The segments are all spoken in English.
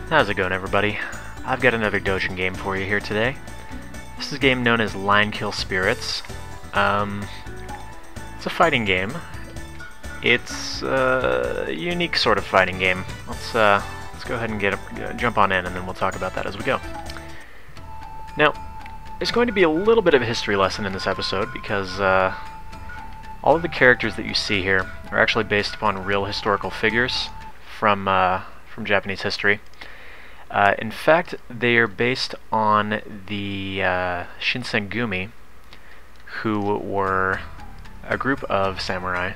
How's it going, everybody? I've got another Dojin game for you here today. This is a game known as Line Kill Spirits. It's a fighting game. It's a unique sort of fighting game. Let's go ahead and jump on in, and then we'll talk about that as we go. Now, there's going to be a little bit of a history lesson in this episode because all of the characters that you see here are actually based upon real historical figures from Japanese history. In fact, they are based on the shinsengumi, who were a group of samurai.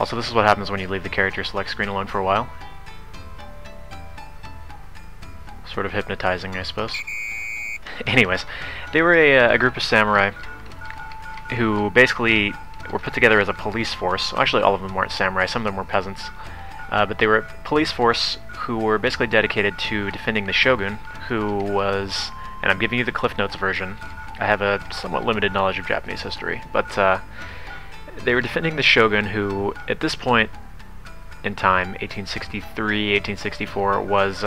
Also, this is what happens when you leave the character select screen alone for a while. Sort of hypnotizing, I suppose. Anyways, they were a group of samurai who basically were put together as a police force. Well, actually, all of them weren't samurai, some of them were peasants. But they were a police force who were basically dedicated to defending the shogun, who was, and I'm giving you the Cliff Notes version. I have a somewhat limited knowledge of Japanese history, but they were defending the shogun, who at this point in time, 1863, 1864, was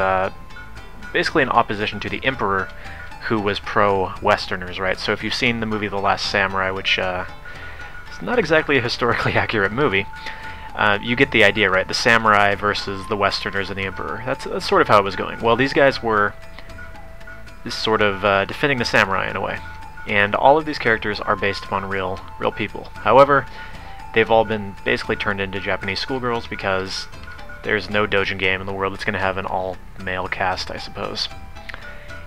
basically in opposition to the emperor, who was pro-Westerners, right? So if you've seen the movie The Last Samurai, which is not exactly a historically accurate movie, you get the idea, right? The samurai versus the Westerners and the emperor. That's sort of how it was going. Well, these guys were sort of defending the samurai in a way. And all of these characters are based upon real people. However, they've all been basically turned into Japanese schoolgirls because there's no doujin game in the world that's going to have an all-male cast, I suppose.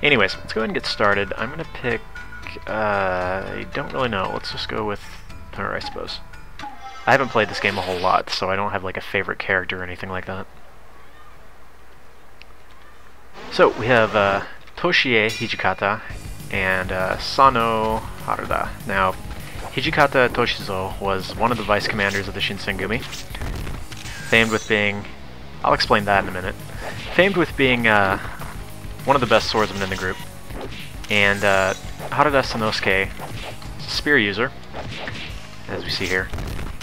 Anyways, let's go ahead and get started. I'm going to pick... I don't really know. Let's just go with her, I suppose. I haven't played this game a whole lot, so I don't have like a favorite character or anything like that. So, we have Toshie Hijikata and Sano Haruda. Now, Hijikata Toshizo was one of the vice commanders of the shinsengumi, famed with being... I'll explain that in a minute. Famed with being one of the best swordsmen in the group. And Haruda Sanosuke, spear user, as we see here.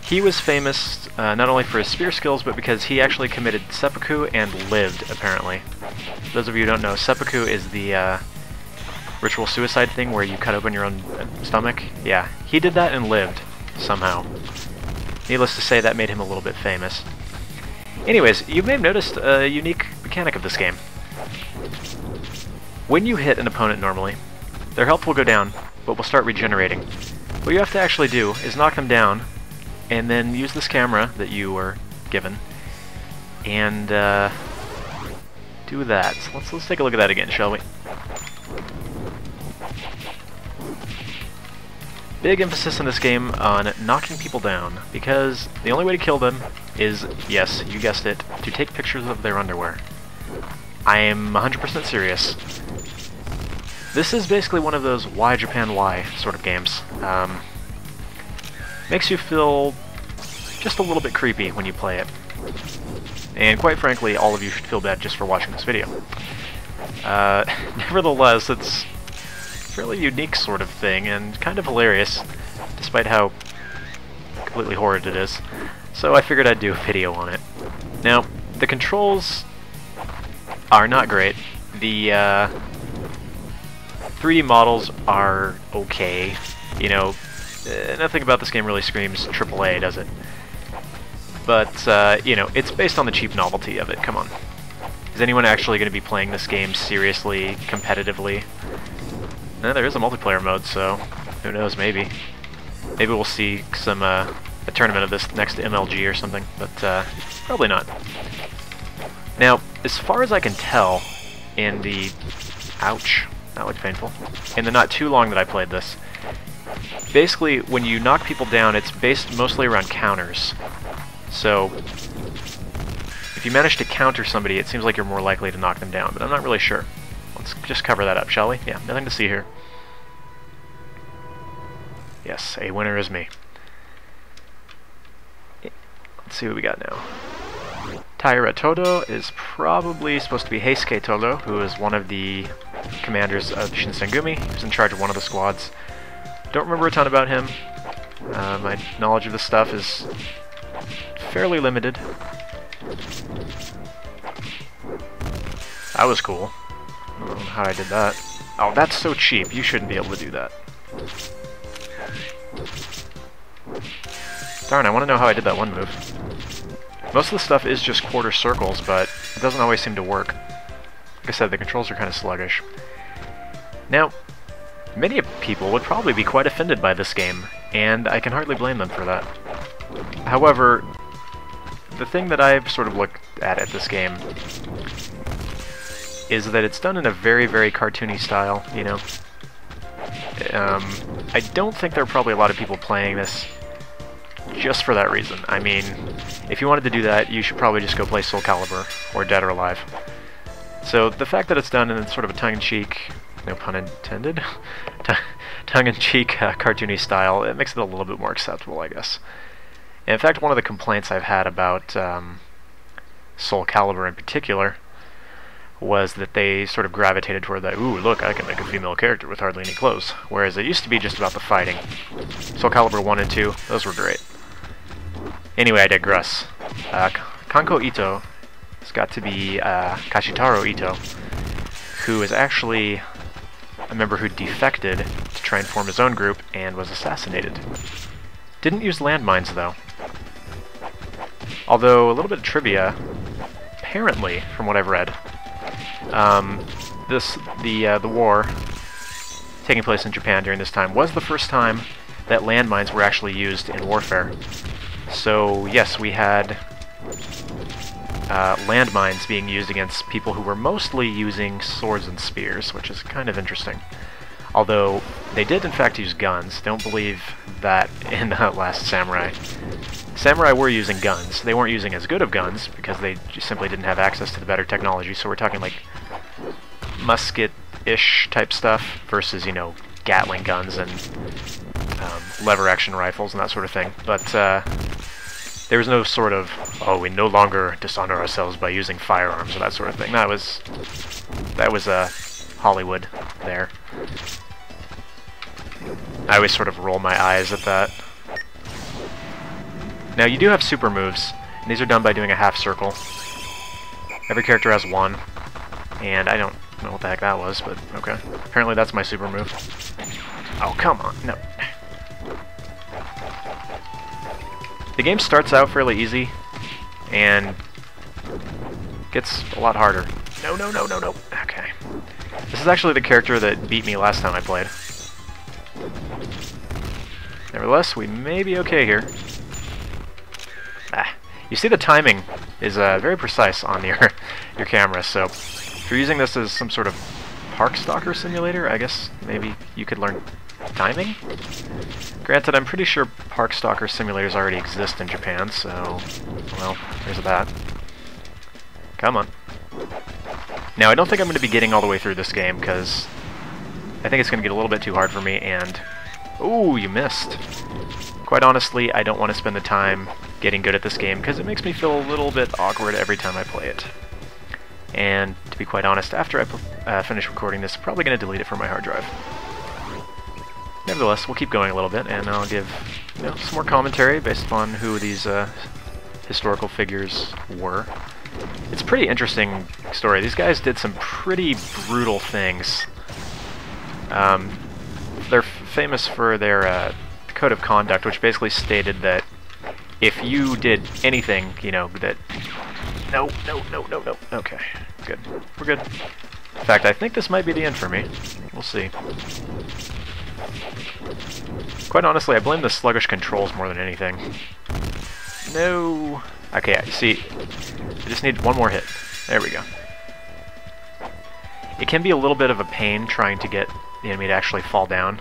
He was famous not only for his spear skills, but because he actually committed seppuku and lived, apparently. For those of you who don't know, seppuku is the ritual suicide thing where you cut open your own stomach. Yeah, he did that and lived, somehow. Needless to say, that made him a little bit famous. Anyways, you may have noticed a unique mechanic of this game. When you hit an opponent normally, their health will go down, but will start regenerating. What you have to actually do is knock them down, and then use this camera that you were given, and do that. Let's take a look at that again, shall we? Big emphasis in this game on knocking people down, because the only way to kill them is, yes, you guessed it, to take pictures of their underwear. I am 100% serious. This is basically one of those why Japan why sort of games. Makes you feel just a little bit creepy when you play it. And quite frankly, all of you should feel bad just for watching this video. Nevertheless, it's a fairly unique sort of thing, and kind of hilarious, despite how completely horrid it is. So I figured I'd do a video on it. Now, the controls are not great. The 3D models are okay. You know, nothing about this game really screams AAA, does it? But, you know, it's based on the cheap novelty of it, come on. Is anyone actually going to be playing this game seriously, competitively? No, there is a multiplayer mode, so who knows, maybe. Maybe we'll see some, a tournament of this next MLG or something, but probably not. Now, as far as I can tell, in the... Ouch, that looked painful. In the not too long that I played this, basically, when you knock people down, it's based mostly around counters. So, if you manage to counter somebody, it seems like you're more likely to knock them down, but I'm not really sure. Let's just cover that up, shall we? Yeah, nothing to see here. Yes, a winner is me. Let's see what we got now. Taira Todo is probably supposed to be Heisuke Todo, who is one of the commanders of Shinsengumi. He's in charge of one of the squads. Don't remember a ton about him. My knowledge of this stuff is fairly limited. That was cool. I don't know how I did that. Oh, that's so cheap. You shouldn't be able to do that. Darn, I want to know how I did that one move. Most of the stuff is just quarter circles, but it doesn't always seem to work. Like I said, the controls are kind of sluggish. Now, many people would probably be quite offended by this game, and I can hardly blame them for that. However, the thing that I've sort of looked at this game is that it's done in a very, very cartoony style, you know? I don't think there are probably a lot of people playing this just for that reason. I mean, if you wanted to do that, you should probably just go play Soul Calibur or Dead or Alive. So the fact that it's done in sort of a tongue-in-cheek, no pun intended, tongue-in-cheek cartoony style, it makes it a little bit more acceptable, I guess. And in fact, one of the complaints I've had about Soul Calibur in particular was that they sort of gravitated toward that, ooh, look, I can make a female character with hardly any clothes. Whereas it used to be just about the fighting. Soul Calibur 1 and 2, those were great. Anyway, I digress. Kanko Ito has got to be Kashitaro Ito, who is actually a member who defected to try and form his own group and was assassinated. Didn't use landmines, though. Although, a little bit of trivia, apparently, from what I've read, the war taking place in Japan during this time was the first time that landmines were actually used in warfare. So yes, we had landmines being used against people who were mostly using swords and spears, which is kind of interesting. Although they did in fact use guns. Don't believe that in Last Samurai. Samurai were using guns. They weren't using as good of guns because they just simply didn't have access to the better technology. So we're talking like musket-ish type stuff versus, you know, Gatling guns and lever-action rifles and that sort of thing. But there was no sort of, oh, we no longer dishonor ourselves by using firearms or that sort of thing. That was Hollywood there. I always sort of roll my eyes at that. Now, you do have super moves, and these are done by doing a half circle. Every character has one, and I don't know what the heck that was, but okay. Apparently that's my super move. Oh, come on, no. The game starts out fairly easy, and gets a lot harder. No, no, no, no, no. Okay. This is actually the character that beat me last time I played. Nevertheless, we may be okay here. You see the timing is very precise on your camera, so if you're using this as some sort of park stalker simulator, I guess maybe you could learn timing? Granted, I'm pretty sure park stalker simulators already exist in Japan, so, well, there's that. Come on. Now, I don't think I'm going to be getting all the way through this game, because I think it's going to get a little bit too hard for me, and... Ooh, you missed. Quite honestly, I don't want to spend the time getting good at this game, because it makes me feel a little bit awkward every time I play it. And, to be quite honest, after I finish recording this, I'm probably going to delete it from my hard drive. Nevertheless, we'll keep going a little bit, and I'll give some more commentary based upon who these historical figures were. It's a pretty interesting story. These guys did some pretty brutal things. They're famous for their code of conduct, which basically stated that if you did anything, you know, that... No, no, no, no, no. Okay, good. We're good. In fact, I think this might be the end for me. We'll see. Quite honestly, I blame the sluggish controls more than anything. No... Okay, see, I just need one more hit. There we go. It can be a little bit of a pain trying to get the enemy to actually fall down.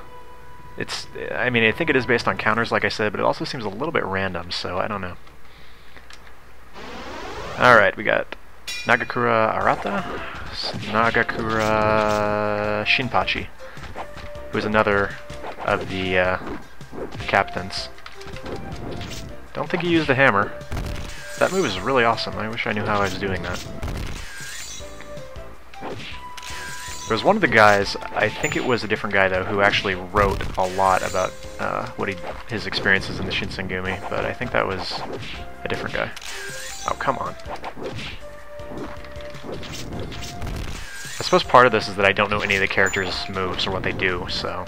I mean, I think it is based on counters, like I said, but it also seems a little bit random, so I don't know. Alright, we got Nagakura Arata, Nagakura Shinpachi, who's another of the captains. Don't think he used the hammer. That move is really awesome. I wish I knew how I was doing that. There was one of the guys, I think it was a different guy though, who actually wrote a lot about his experiences in the shinsengumi, but I think that was a different guy. Oh, come on. suppose part of this is that I don't know any of the characters' moves or what they do, so...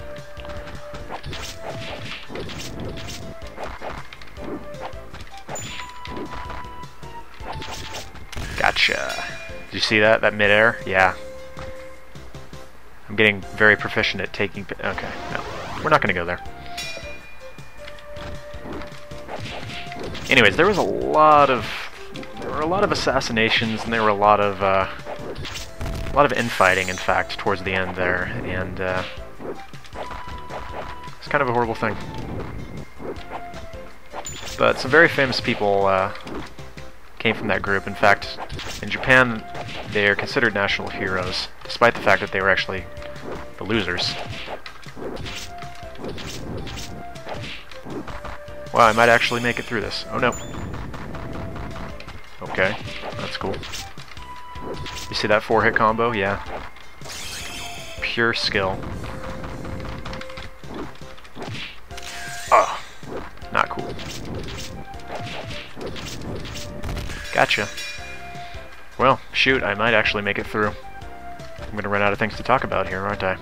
Gotcha. Did you see that? That midair? Yeah. I'm getting very proficient at taking... Okay, no. We're not going to go there. Anyways, there was a lot of assassinations, and there were a lot of infighting, in fact, towards the end there, and it's kind of a horrible thing. But some very famous people came from that group. In fact, in Japan, they are considered national heroes, despite the fact that they were actually the losers. Wow, I might actually make it through this. Oh no. Okay, that's cool. You see that 4-hit combo? Yeah. Pure skill. Oh, not cool. Gotcha. Well, shoot, I might actually make it through. I'm gonna run out of things to talk about here, aren't I?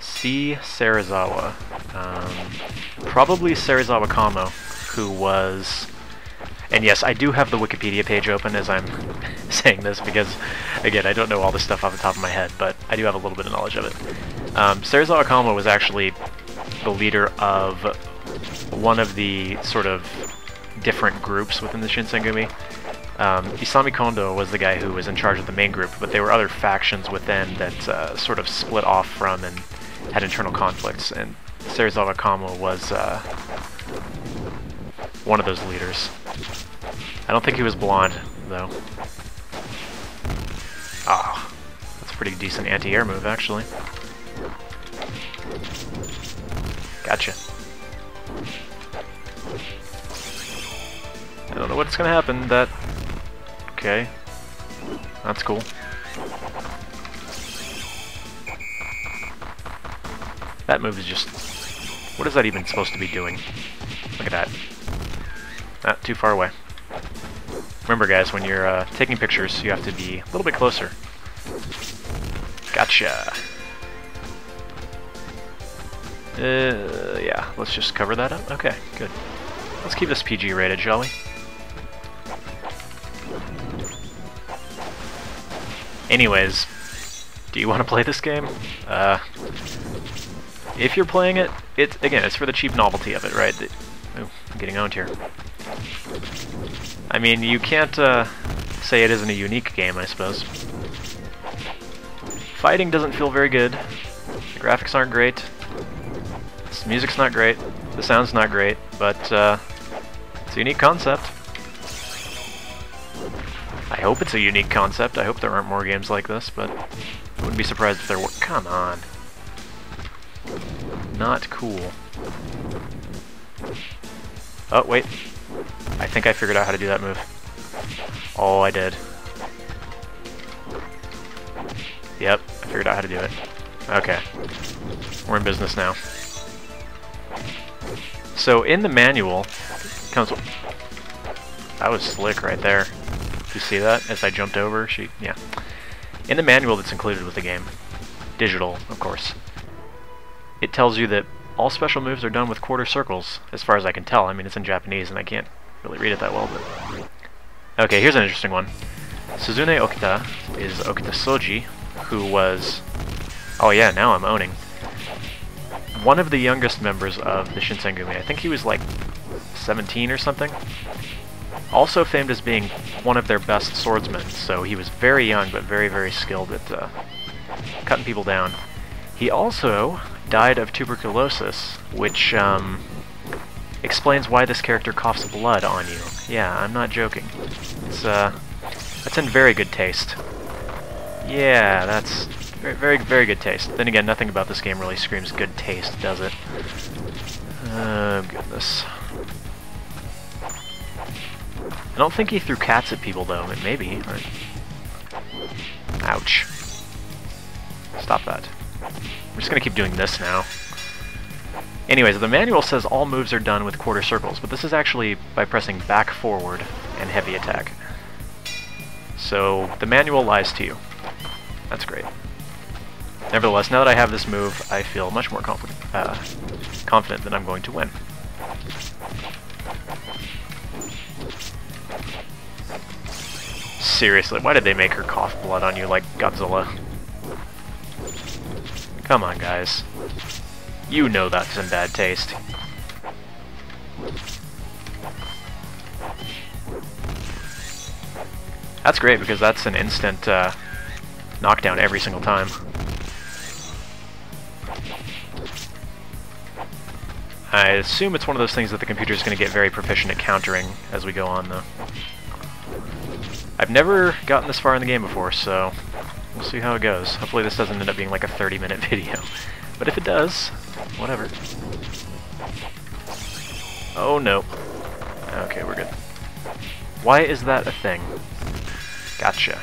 C. Serizawa. Probably Serizawa Kamo, who was... And yes, I do have the Wikipedia page open as I'm saying this, because, again, I don't know all this stuff off the top of my head, but I do have a little bit of knowledge of it. Serizawa Kamo was actually the leader of one of the sort of different groups within the Shinsengumi. Isami Kondo was the guy who was in charge of the main group, but there were other factions within that sort of split off from and had internal conflicts, and Serizawa Kamo was one of those leaders. I don't think he was blonde, though. Ah, that's a pretty decent anti-air move, actually. Gotcha. I don't know what's gonna happen. That... Okay. That's cool. That move is just... What is that even supposed to be doing? Look at that. Not too far away. Remember, guys, when you're taking pictures, you have to be a little bit closer. Gotcha. Yeah, let's just cover that up. Okay, good. Let's keep this PG rated, shall we? Anyways, do you want to play this game? If you're playing it, again, it's for the cheap novelty of it, right? Oh, I'm getting owned here. I mean, you can't say it isn't a unique game, I suppose. Fighting doesn't feel very good. The graphics aren't great. The music's not great. The sound's not great, but it's a unique concept. I hope it's a unique concept. I hope there aren't more games like this, but I wouldn't be surprised if there were. Come on. Not cool. Oh, wait. I think I figured out how to do that move. Oh, I did. Yep, I figured out how to do it. Okay. We're in business now. So, in the manual, comes... That was slick right there. You see that? As I jumped over, yeah. In the manual that's included with the game, digital, of course, it tells you that all special moves are done with quarter circles, as far as I can tell. I mean, it's in Japanese, and I can't really read it that well, but... Okay, here's an interesting one. Suzune Okita is Okita Soji, who was... Oh yeah, now I'm owning. One of the youngest members of the Shinsengumi. I think he was like 17 or something. Also famed as being one of their best swordsmen, so he was very young, but very, very skilled at cutting people down. He also died of tuberculosis, which explains why this character coughs blood on you. Yeah, I'm not joking. It's that's in very good taste. Yeah, that's very, very, very good taste. Then again, nothing about this game really screams good taste, does it? Oh, goodness. I don't think he threw cats at people, though. Maybe. Right? Ouch. Stop that. I'm just gonna keep doing this now. Anyways, the manual says all moves are done with quarter circles, but this is actually by pressing back forward and heavy attack. So the manual lies to you. That's great. Nevertheless, now that I have this move, I feel much more confident that I'm going to win. Seriously, why did they make her cough blood on you like Godzilla? Come on, guys. You know that's in bad taste. That's great, because that's an instant knockdown every single time. I assume it's one of those things that the computer's going to get very proficient at countering as we go on, though. I've never gotten this far in the game before, so we'll see how it goes. Hopefully this doesn't end up being like a 30-minute video. But if it does, whatever. Oh no. Okay, we're good. Why is that a thing? Gotcha.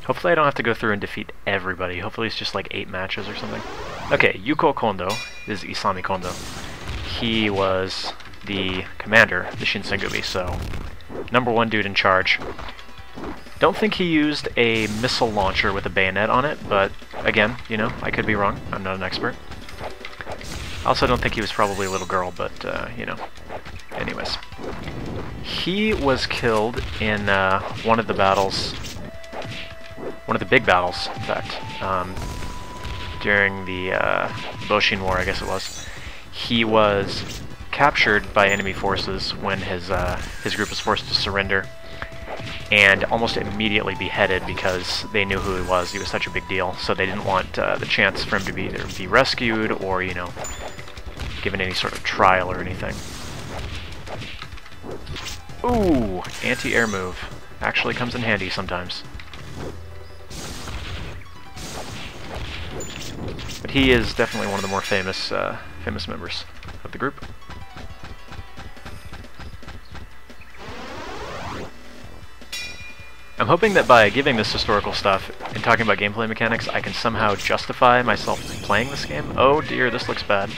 Hopefully I don't have to go through and defeat everybody. Hopefully it's just like 8 matches or something. Okay, Yuko Kondo is Isami Kondo. He was the commander, the shinsengumi, so #1 dude in charge. Don't think he used a missile launcher with a bayonet on it, but again, you know, I could be wrong. I'm not an expert. I also don't think he was probably a little girl, but, you know. Anyways. He was killed in one of the battles, one of the big battles, in fact, during the Boshin War, I guess it was. He was captured by enemy forces when his group was forced to surrender, and almost immediately beheaded because they knew who he was. He was such a big deal, so they didn't want the chance for him to either be rescued or, you know, given any sort of trial or anything. Ooh, anti-air move. Actually comes in handy sometimes. But he is definitely one of the more famous famous members of the group. I'm hoping that by giving this historical stuff and talking about gameplay mechanics, I can somehow justify myself playing this game. Oh dear, this looks bad.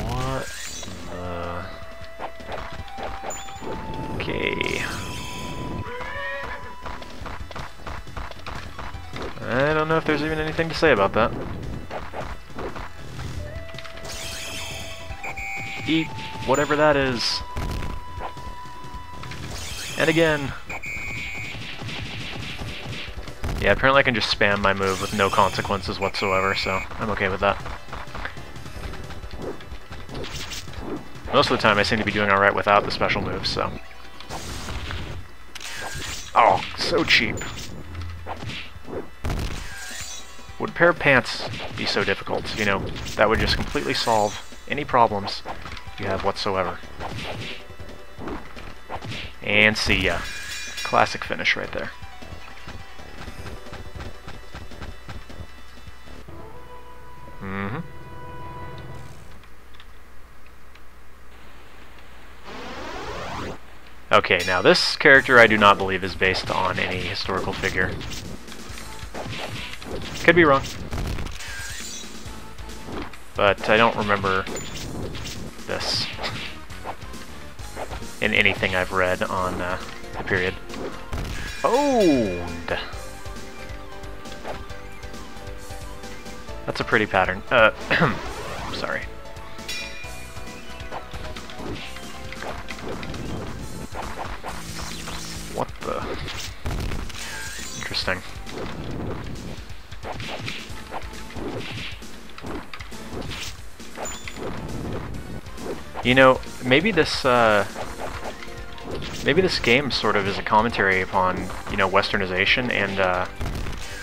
What the... Okay. I don't know if there's even anything to say about that. Eat whatever that is. And again. Yeah, apparently I can just spam my move with no consequences whatsoever, so I'm okay with that. Most of the time I seem to be doing alright without the special moves, so... Oh, so cheap. Would a pair of pants be so difficult? You know, that would just completely solve any problems you have whatsoever. And see ya. Classic finish right there. Mm-hmm. Okay, now this character I do not believe is based on any historical figure. Could be wrong. But I don't remember this in anything I've read on the period. Owned! That's a pretty pattern. Sorry. What the? Interesting. You know, maybe this game sort of is a commentary upon, you know, westernization and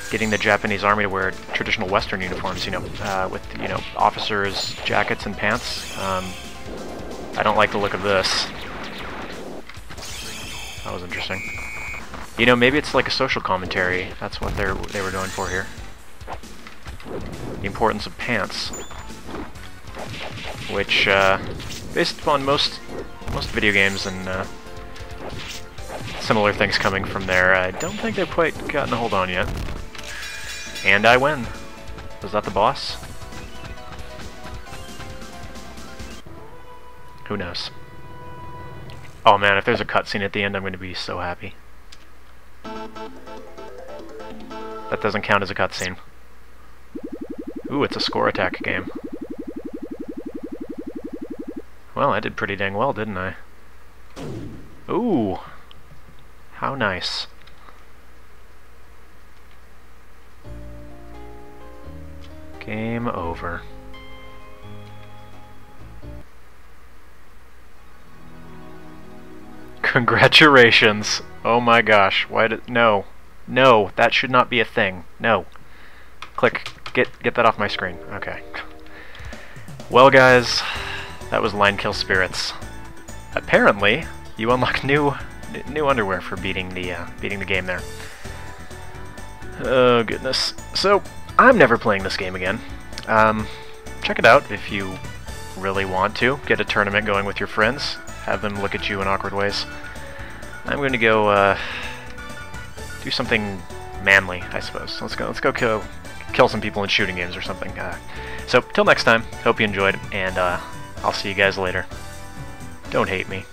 getting the Japanese army to wear traditional Western uniforms, you know, with, you know, officers' jackets and pants. I don't like the look of this. That was interesting. You know, maybe it's like a social commentary. That's what they were going for here. The importance of pants, which, based upon most video games and similar things coming from there. I don't think they've quite gotten a hold on yet. And I win. Was that the boss? Who knows? Oh man, if there's a cutscene at the end, I'm going to be so happy. That doesn't count as a cutscene. Ooh, it's a score attack game. Well, I did pretty dang well, didn't I? Ooh! How nice. Game over. Congratulations! Oh my gosh, why did... No. No, that should not be a thing. No. Click. Get that off my screen. Okay. Well guys, that was Line Kill Spirits. Apparently, you unlock new underwear for beating the game there. Oh goodness. So, I'm never playing this game again. Check it out if you really want to. Get a tournament going with your friends. Have them look at you in awkward ways. I'm going to go do something manly, I suppose. Let's go kill some people in shooting games or something. So till next time, hope you enjoyed, and I'll see you guys later. Don't hate me.